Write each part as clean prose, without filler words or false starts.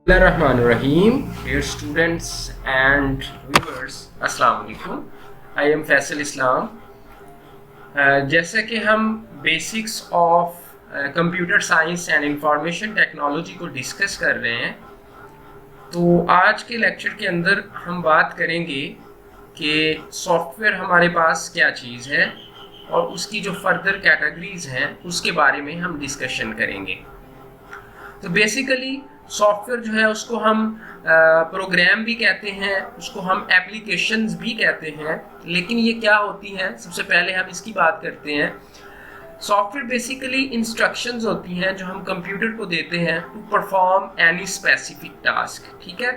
Bismillahirrahmanirrahim. Dear students and viewers, Assalamu alaikum. I am Faisal Islam. जैसा कि हम basics of computer science and information technology को discuss कर रहे हैं, तो आज के लेक्चर के अंदर हम बात करेंगे कि सॉफ्टवेयर हमारे पास क्या चीज़ है और उसकी जो फर्दर कैटेगरीज हैं उसके बारे में हम डिस्कशन करेंगे। तो बेसिकली सॉफ्टवेयर जो है उसको हम प्रोग्राम भी कहते हैं, उसको हम एप्लीकेशंस भी कहते हैं, लेकिन ये क्या होती हैं सबसे पहले हम इसकी बात करते हैं। सॉफ्टवेयर बेसिकली इंस्ट्रक्शंस होती हैं जो हम कंप्यूटर को देते हैं to perform any specific task. ठीक है,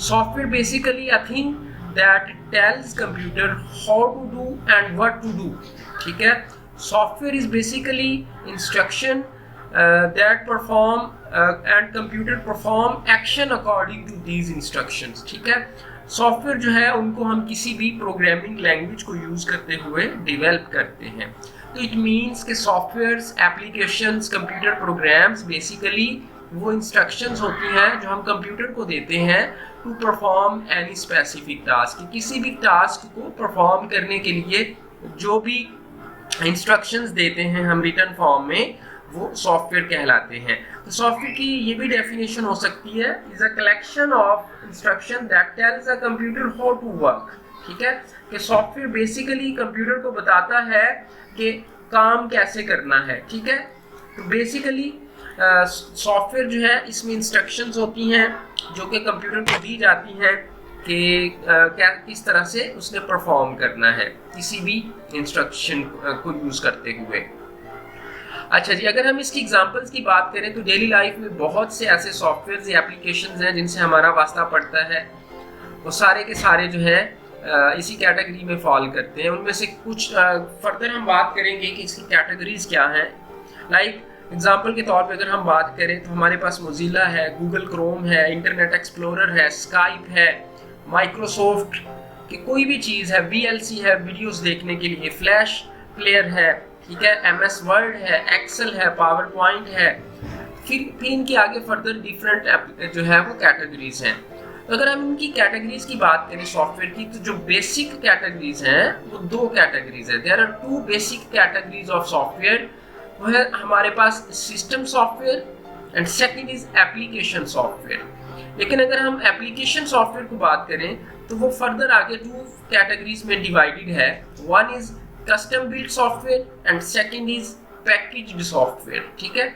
software basically a thing that tells computer how to do and what to do. ठीक है, software is basically instruction that perform and computer perform action according to these instructions। ठीक है, software जो है उनको हम किसी भी प्रोग्रामिंग लैंग्वेज को यूज करते हुए डेवलप करते हैं। तो इट मीन्स कि softwares, applications, computer programs basically वो इंस्ट्रक्शंस होती हैं जो हम कंप्यूटर को देते हैं to perform any specific task. किसी भी टास्क को परफॉर्म करने के लिए जो भी इंस्ट्रक्शंस देते हैं हम रिटन फॉर्म में, वो सॉफ्टवेयर कहलाते हैं। तो सॉफ्टवेयर की ये भी डेफिनेशन हो सकती है, is a collection of instruction that tells a computer how to work. ठीक है, कि सॉफ्टवेयर बेसिकली कंप्यूटर को बताता है कि काम कैसे करना है। ठीक है, तो बेसिकली सॉफ्टवेयर जो है इसमें इंस्ट्रक्शंस होती हैं जो कि कंप्यूटर को दी जाती हैं कि क्या किस तरह से उसने परफॉर्म करना है किसी भी इंस्ट्रक्शन को यूज करते हुए। अच्छा जी, अगर हम इसकी एग्जांपल्स की बात करें तो डेली लाइफ में बहुत से ऐसे सॉफ्टवेयर या एप्लीकेशंस हैं जिनसे हमारा वास्ता पड़ता है, वो सारे के सारे जो है इसी कैटेगरी में फॉल करते हैं। उनमें से कुछ फर्दर हम बात करेंगे कि इसकी कैटेगरीज क्या हैं। लाइक एग्जांपल के तौर पे अगर हम बात करें तो हमारे पास मोजिला है, गूगल क्रोम है, इंटरनेट एक्सप्लोरर है, स्काइप है, माइक्रोसॉफ्ट की कोई भी चीज़ है, VLC है वीडियोस देखने के लिए, फ्लैश प्लेयर है, ठीक है, MS वर्ड है, एक्सेल है, पावर पॉइंट है, फिर इनकी आगे फर्दर डिफरेंट जो है वो कैटेगरीज हैं। तो अगर हम इनकी कैटेगरीज की बात करें सॉफ्टवेयर की, तो जो बेसिक कैटेगरीज हैं वो दो कैटेगरीज है। There are two basic categories of software. वो है हमारे पास system software and second is application software. लेकिन अगर हम एप्लीकेशन सॉफ्टवेयर को बात करें तो वो फर्दर आगे टू कैटेगरीज में डिवाइडेड है। One is custom build software and second is packaged software. ठीक है,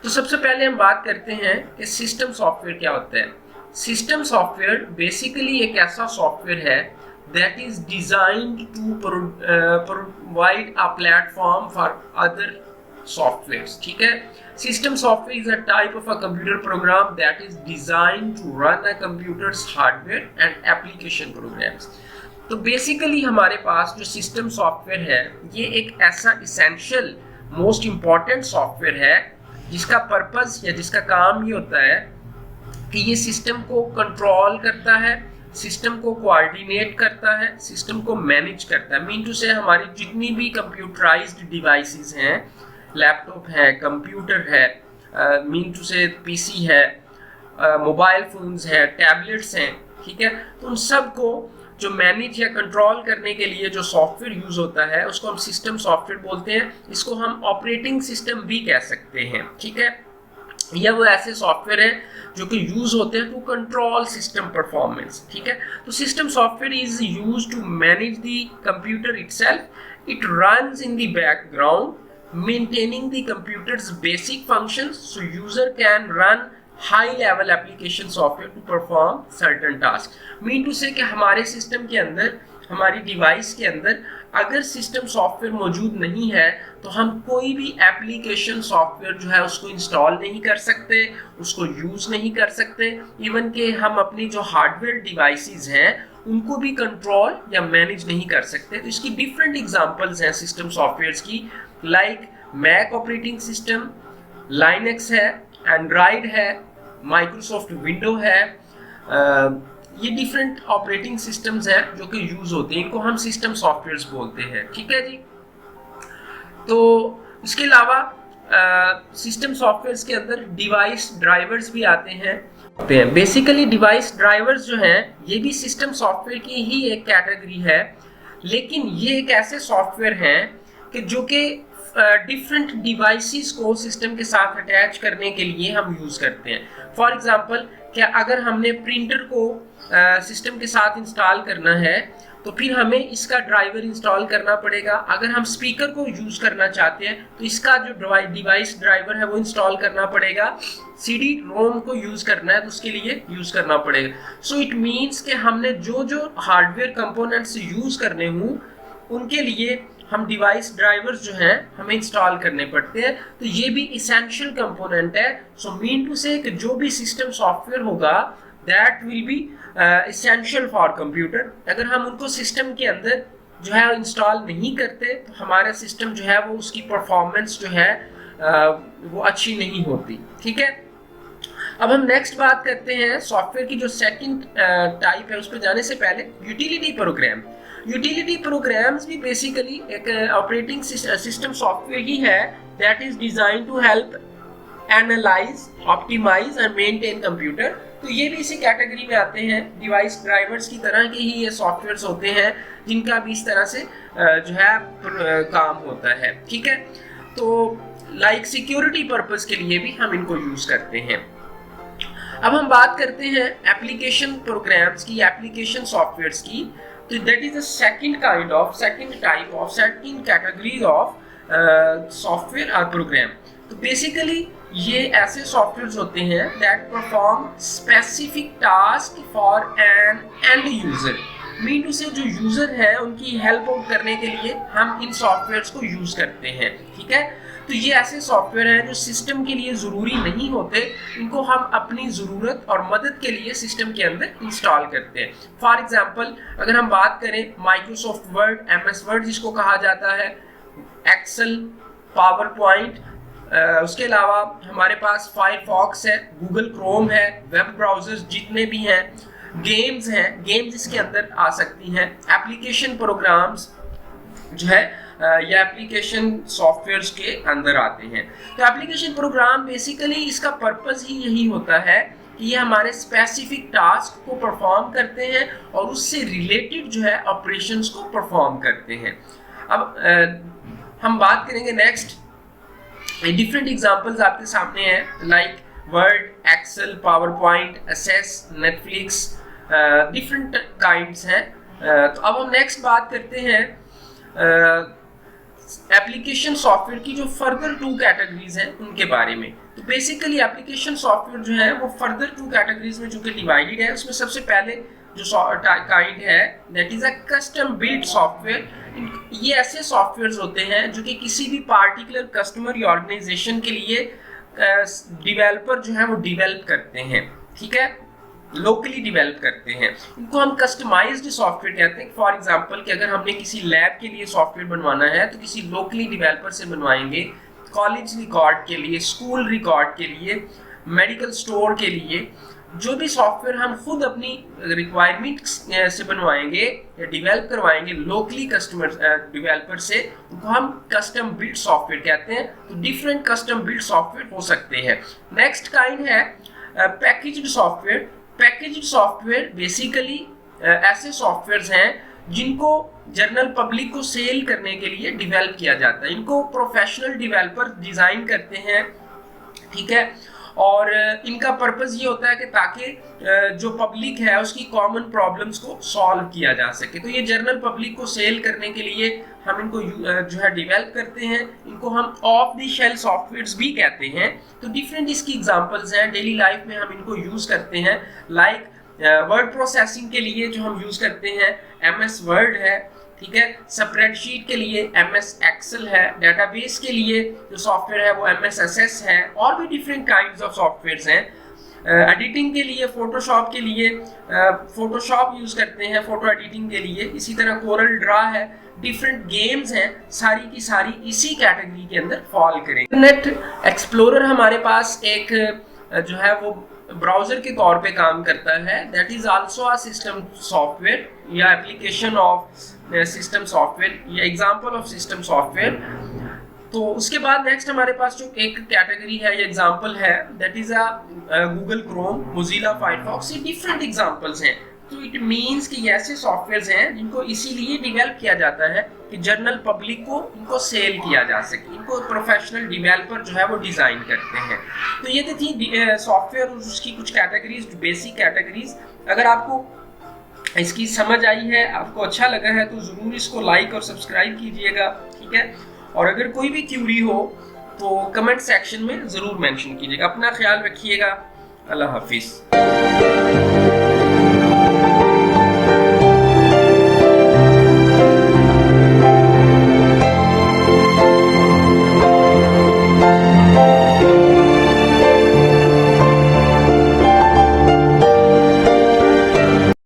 तो सबसे पहले हम बात करते हैं कि सिस्टम सॉफ्टवेयर क्या होता है। सिस्टम सॉफ्टवेयर बेसिकली एक ऐसा सॉफ्टवेयर है that is designed to provide a platform for other softwares. ठीक है, system software is a type of a computer program that is designed to run a computer's hardware and application programs. तो basically हमारे पास जो system software है ये एक ऐसा इसेंशियल मोस्ट इम्पॉर्टेंट सॉफ्टवेयर है जिसका पर्पस या जिसका काम ये होता है कि ये सिस्टम को कंट्रोल करता है, सिस्टम को कोऑर्डिनेट करता है, सिस्टम को मैनेज करता है। मीन टू से हमारी जितनी भी कंप्यूटराइज्ड डिवाइसेस हैं, लैपटॉप है, कंप्यूटर है, मीन टू से PC है, मोबाइल फोन्स है, टैबलेट्स हैं, ठीक है, तो उन सब को जो मैनेज या कंट्रोल करने के लिए जो सॉफ्टवेयर यूज होता है उसको हम सिस्टम सॉफ्टवेयर बोलते हैं। इसको हम ऑपरेटिंग सिस्टम भी कह सकते हैं। ठीक है, यह वो ऐसे सॉफ्टवेयर है जो कि यूज होते हैं टू कंट्रोल सिस्टम परफॉर्मेंस। ठीक है, तो system software is used to manage the computer itself. It runs in the background maintaining the computer's basic functions so user can run high level application software to perform certain task. Mean to say कि हमारे system के अंदर, हमारी device के अंदर अगर system software मौजूद नहीं है तो हम कोई भी एप्लीकेशन सॉफ्टवेयर जो है उसको इंस्टॉल नहीं कर सकते, उसको यूज नहीं कर सकते। इवन कि हम अपनी जो हार्डवेयर डिवाइसेस हैं उनको भी कंट्रोल या मैनेज नहीं कर सकते। तो इसकी डिफरेंट एग्जांपल्स हैं सिस्टम सॉफ्टवेयर्स की, like Mac operating system, Linux है, एंड्रॉयड है, माइक्रोसॉफ्ट विंडो है। ये डिफरेंट ऑपरेटिंग सिस्टम्स हैं जो कि यूज होते हैं, इनको हम सिस्टम सॉफ्टवेयर्स बोलते हैं। ठीक है जी, तो इसके अलावा सिस्टम सॉफ्टवेयर्स के अंदर डिवाइस ड्राइवर्स भी आते हैं। बेसिकली डिवाइस ड्राइवर्स जो हैं ये भी सिस्टम सॉफ्टवेयर की ही एक कैटेगरी है, लेकिन ये एक ऐसे सॉफ्टवेयर हैं कि जो कि डिफरेंट डिवाइसेस को सिस्टम के साथ अटैच करने के लिए हम यूज़ करते हैं। फॉर एग्जांपल, क्या अगर हमने प्रिंटर को सिस्टम के साथ इंस्टॉल करना है तो फिर हमें इसका ड्राइवर इंस्टॉल करना पड़ेगा। अगर हम स्पीकर को यूज़ करना चाहते हैं तो इसका जो डिवाइस ड्राइवर है वो इंस्टॉल करना पड़ेगा। CD रोम को यूज़ करना है तो उसके लिए यूज़ करना पड़ेगा। सो इट मीन्स कि हमने जो जो हार्डवेयर कंपोनेंट्स यूज़ करने हों उनके लिए हम डिवाइस ड्राइवर्स जो हैं हमें इंस्टॉल करने पड़ते हैं। तो ये भी इसेंशियल कंपोनेंट है। सो मीन टू से कि जो भी सिस्टम सॉफ्टवेयर होगा that will be essential for computer. अगर हम उनको सिस्टम के अंदर जो है इंस्टॉल नहीं करते तो हमारा सिस्टम जो है वो उसकी परफॉर्मेंस जो है वो अच्छी नहीं होती। ठीक है, अब हम नेक्स्ट बात करते हैं सॉफ्टवेयर की जो सेकंड टाइप है उस पर जाने से पहले यूटिलिटी प्रोग्राम। यूटिलिटी प्रोग्राम्स भी बेसिकली एक ऑपरेटिंग सिस्टम सॉफ्टवेयर ही है that is design to help analyse, optimise and maintain computer. तो ये भी इसी कैटेगरी में आते हैं। डिवाइस ड्राइवर्स की तरह के ही ये सॉफ्टवेयर्स होते हैं जिनका भी इस तरह से जो है काम होता है। ठीक है, तो लाइक सिक्योरिटी पर्पस के लिए भी हम इनको यूज करते हैं। अब हम बात करते हैं एप्लीकेशन प्रोग्राम्स की, एप्लीकेशन सॉफ्टवेयर्स की। तो that is the second type of second category of software और प्रोग्राम। तो बेसिकली ये ऐसे सॉफ्टवेयर्स होते हैं that perform specific task for an end user. Mean to say जो यूजर है उनकी हेल्प आउट करने के लिए हम इन सॉफ्टवेयर्स को यूज करते हैं। ठीक है, तो ये ऐसे सॉफ्टवेयर हैं जो सिस्टम के लिए ज़रूरी नहीं होते, इनको हम अपनी ज़रूरत और मदद के लिए सिस्टम के अंदर इंस्टॉल करते हैं। फॉर एग्जांपल, अगर हम बात करें माइक्रोसॉफ्ट वर्ड, MS वर्ड जिसको कहा जाता है, एक्सेल, पावर पॉइंट, उसके अलावा हमारे पास फायरफॉक्स है, गूगल क्रोम है, वेब ब्राउजर्स जितने भी हैं, गेम्स हैं, गेम्स इसके अंदर आ सकती हैं। एप्लीकेशन प्रोग्राम्स जो है या एप्लीकेशन सॉफ्टवेयर्स के अंदर आते हैं। तो एप्लीकेशन प्रोग्राम बेसिकली इसका पर्पस ही यही होता है कि ये हमारे स्पेसिफिक टास्क को परफॉर्म करते हैं और उससे रिलेटेड जो है ऑपरेशंस को परफॉर्म करते हैं। अब हम बात करेंगे नेक्स्ट, डिफरेंट एग्जांपल्स आपके सामने हैं like Word, Excel, PowerPoint, Access, Netflix, different kinds हैं। तो अब हम नेक्स्ट बात करते हैं एप्लीकेशन सॉफ्टवेयर की जो फर्दर 2 कैटेगरीज हैं उनके बारे में। तो बेसिकली एप्लीकेशन सॉफ्टवेयर जो है वो फर्दर 2 कैटेगरीज में जो कि डिवाइडेड है। उसमें सबसे पहले जो काइंड है that is a custom built software. ये ऐसे सॉफ्टवेयर्स होते हैं जो कि किसी भी पार्टिकुलर कस्टमर या ऑर्गेनाइजेशन के लिए डिवेलपर जो है वो डिवेलप करते हैं। ठीक है, लोकली डिवेलप करते हैं, इनको हम कस्टमाइज्ड सॉफ्टवेयर कहते हैं। फॉर एग्जांपल कि अगर हमने किसी लैब के लिए सॉफ्टवेयर बनवाना है तो किसी लोकली डिवेलपर से बनवाएंगे, कॉलेज रिकॉर्ड के लिए, स्कूल रिकॉर्ड के लिए, मेडिकल स्टोर के लिए, जो भी सॉफ्टवेयर हम खुद अपनी रिक्वायरमेंट से बनवाएंगे या डिवेलप करवाएंगे लोकली कस्टमर डिवेलपर से, उनको हम कस्टम बिल्ट सॉफ्टवेयर कहते हैं। तो डिफरेंट कस्टम बिल्ट सॉफ्टवेयर हो सकते हैं। नेक्स्ट काइंड है packaged software. Packaged software basically ऐसे सॉफ्टवेयर्स हैं जिनको जनरल पब्लिक को सेल करने के लिए डिवेलप किया जाता है। इनको प्रोफेशनल डिवेलपर डिज़ाइन करते हैं। ठीक है, और इनका पर्पस ये होता है कि ताकि जो पब्लिक है उसकी कॉमन प्रॉब्लम्स को सॉल्व किया जा सके। तो ये जनरल पब्लिक को सेल करने के लिए हम इनको जो है डिवेलप करते हैं। इनको हम ऑफ द शेल्फ सॉफ्टवेयर्स भी कहते हैं। तो डिफरेंट इसकी एग्जांपल्स हैं, डेली लाइफ में हम इनको यूज़ करते हैं। लाइक वर्ड प्रोसेसिंग के लिए जो हम यूज़ करते हैं MS वर्ड है। ठीक है, स्प्रेडशीट के लिए MS एक्सेल है, डेटाबेस के लिए जो सॉफ्टवेयर है वो MS एसेस है, और भी डिफरेंट काइंड्स ऑफ सॉफ्टवेयर्स हैं। एडिटिंग के लिए फोटोशॉप के लिए फोटोशॉप यूज़ करते हैं फोटो एडिटिंग के लिए। इसी तरह कोरल ड्रा है, डिफरेंट गेम्स हैं, सारी की सारी इसी कैटेगरी के अंदर फॉल करेंगे। इंटरनेट एक्सप्लोरर हमारे पास एक जो है वो ब्राउज़र के तौर पे काम करता है। That is also a system software या एप्लीकेशन ऑफ सिस्टम सॉफ्टवेयर या एग्जांपल ऑफ सिस्टम सॉफ्टवेयर। तो उसके बाद नेक्स्ट हमारे पास जो एक कैटेगरी है, ये एग्जांपल है, that is Google Chrome, Mozilla Firefox. ये डिफरेंट एग्जांपल्स हैं। तो इट मींस कि ये ऐसे सॉफ्टवेयर्स हैं जिनको इसीलिए डेवलप किया जाता है कि जनरल पब्लिक को इनको सेल किया जा सके। इनको प्रोफेशनल डेवलपर जो है वो डिज़ाइन करते हैं। तो ये तो थी सॉफ्टवेयर और उसकी कुछ कैटेगरीज, बेसिक कैटेगरीज। अगर आपको इसकी समझ आई है, आपको अच्छा लगा है, तो ज़रूर इसको लाइक और सब्सक्राइब कीजिएगा, ठीक है। और अगर कोई भी क्यूरी हो तो कमेंट सेक्शन में ज़रूर मेंशन कीजिएगा। अपना ख्याल रखिएगा। अल्लाह हाफिज़।